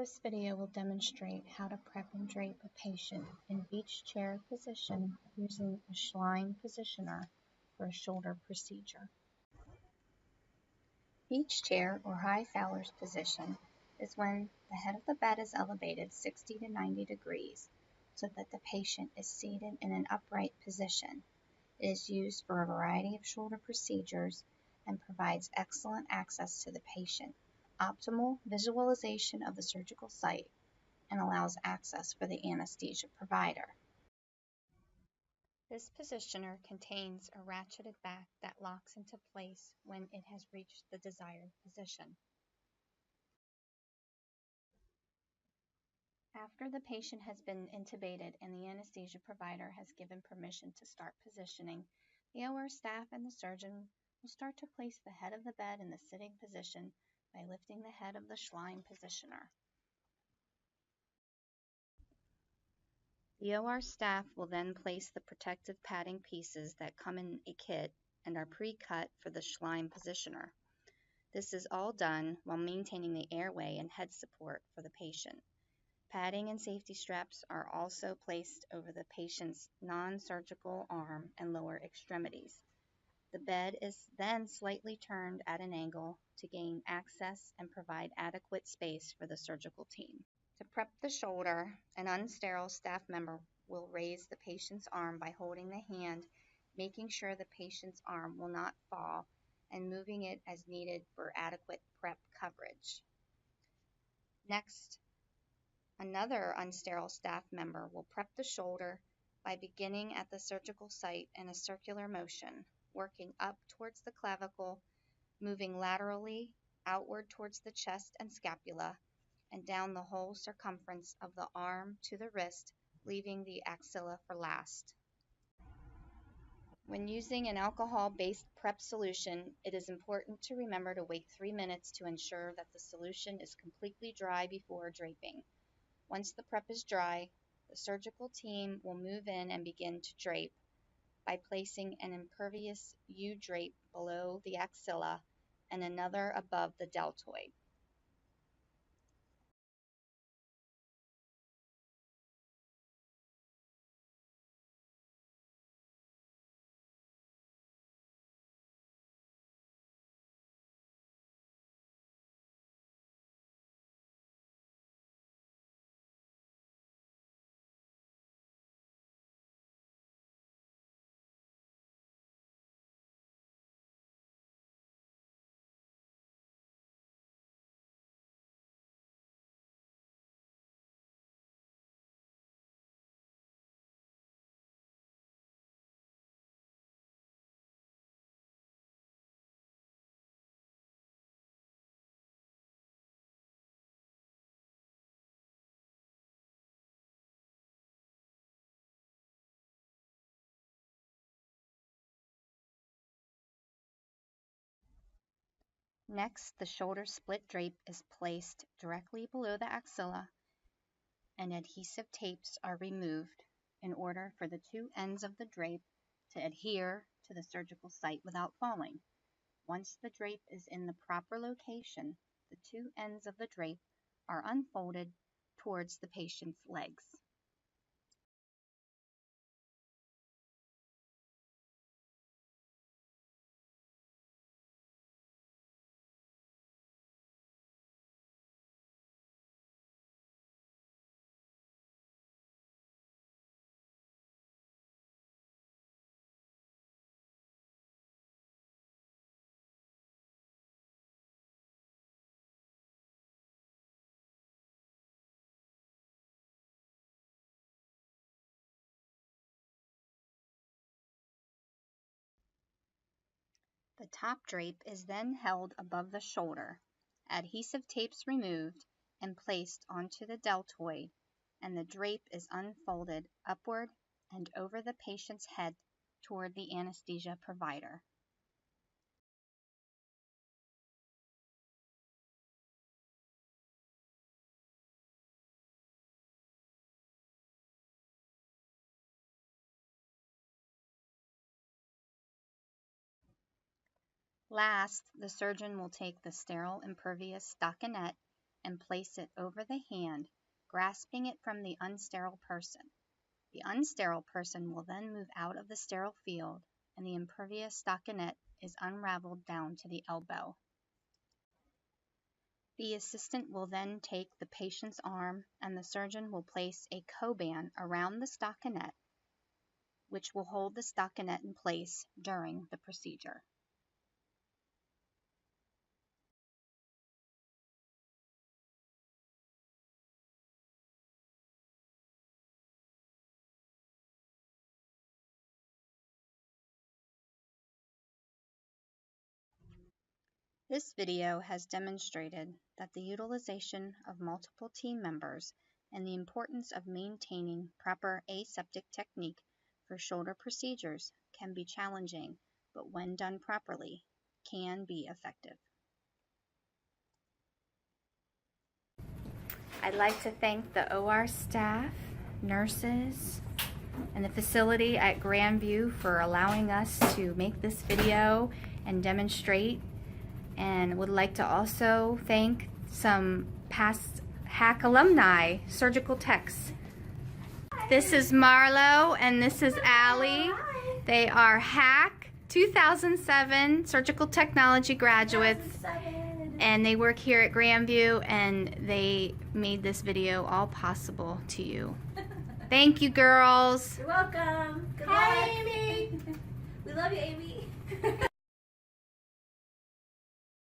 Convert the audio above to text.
This video will demonstrate how to prep and drape a patient in beach chair position using a Schlein positioner for a shoulder procedure. Beach chair or high Fowler's position is when the head of the bed is elevated 60 to 90 degrees so that the patient is seated in an upright position. It is used for a variety of shoulder procedures and provides excellent access to the patient, optimal visualization of the surgical site, and allows access for the anesthesia provider. This positioner contains a ratcheted back that locks into place when it has reached the desired position. After the patient has been intubated and the anesthesia provider has given permission to start positioning, the OR staff and the surgeon will start to place the head of the bed in the sitting position by lifting the head of the Schlein positioner. The OR staff will then place the protective padding pieces that come in a kit and are pre-cut for the Schlein positioner. This is all done while maintaining the airway and head support for the patient. Padding and safety straps are also placed over the patient's non-surgical arm and lower extremities. The bed is then slightly turned at an angle to gain access and provide adequate space for the surgical team. To prep the shoulder, an unsterile staff member will raise the patient's arm by holding the hand, making sure the patient's arm will not fall, and moving it as needed for adequate prep coverage. Next, another unsterile staff member will prep the shoulder by beginning at the surgical site in a circular motion, working up towards the clavicle, moving laterally outward towards the chest and scapula, and down the whole circumference of the arm to the wrist, leaving the axilla for last. When using an alcohol-based prep solution, it is important to remember to wait 3 minutes to ensure that the solution is completely dry before draping. Once the prep is dry, the surgical team will move in and begin to drape by placing an impervious U-drape below the axilla and another above the deltoid. Next, the shoulder split drape is placed directly below the axilla and adhesive tapes are removed in order for the two ends of the drape to adhere to the surgical site without falling. Once the drape is in the proper location, the two ends of the drape are unfolded towards the patient's legs. The top drape is then held above the shoulder, adhesive tapes removed and placed onto the deltoid, and the drape is unfolded upward and over the patient's head toward the anesthesia provider. Last, the surgeon will take the sterile impervious stockinette and place it over the hand, grasping it from the unsterile person. The unsterile person will then move out of the sterile field, and the impervious stockinette is unraveled down to the elbow. The assistant will then take the patient's arm, and the surgeon will place a Coban around the stockinette, which will hold the stockinette in place during the procedure. This video has demonstrated that the utilization of multiple team members and the importance of maintaining proper aseptic technique for shoulder procedures can be challenging, but when done properly, can be effective. I'd like to thank the OR staff, nurses, and the facility at Grandview for allowing us to make this video and demonstrate, and would like to also thank some past HACC alumni, surgical techs. This is Marlo and this is Allie. They are HACC 2007 surgical technology graduates, and they work here at Grandview, and they made this video all possible to you. Thank you, girls. You're welcome. Good luck. Hi, Amy. We love you, Amy.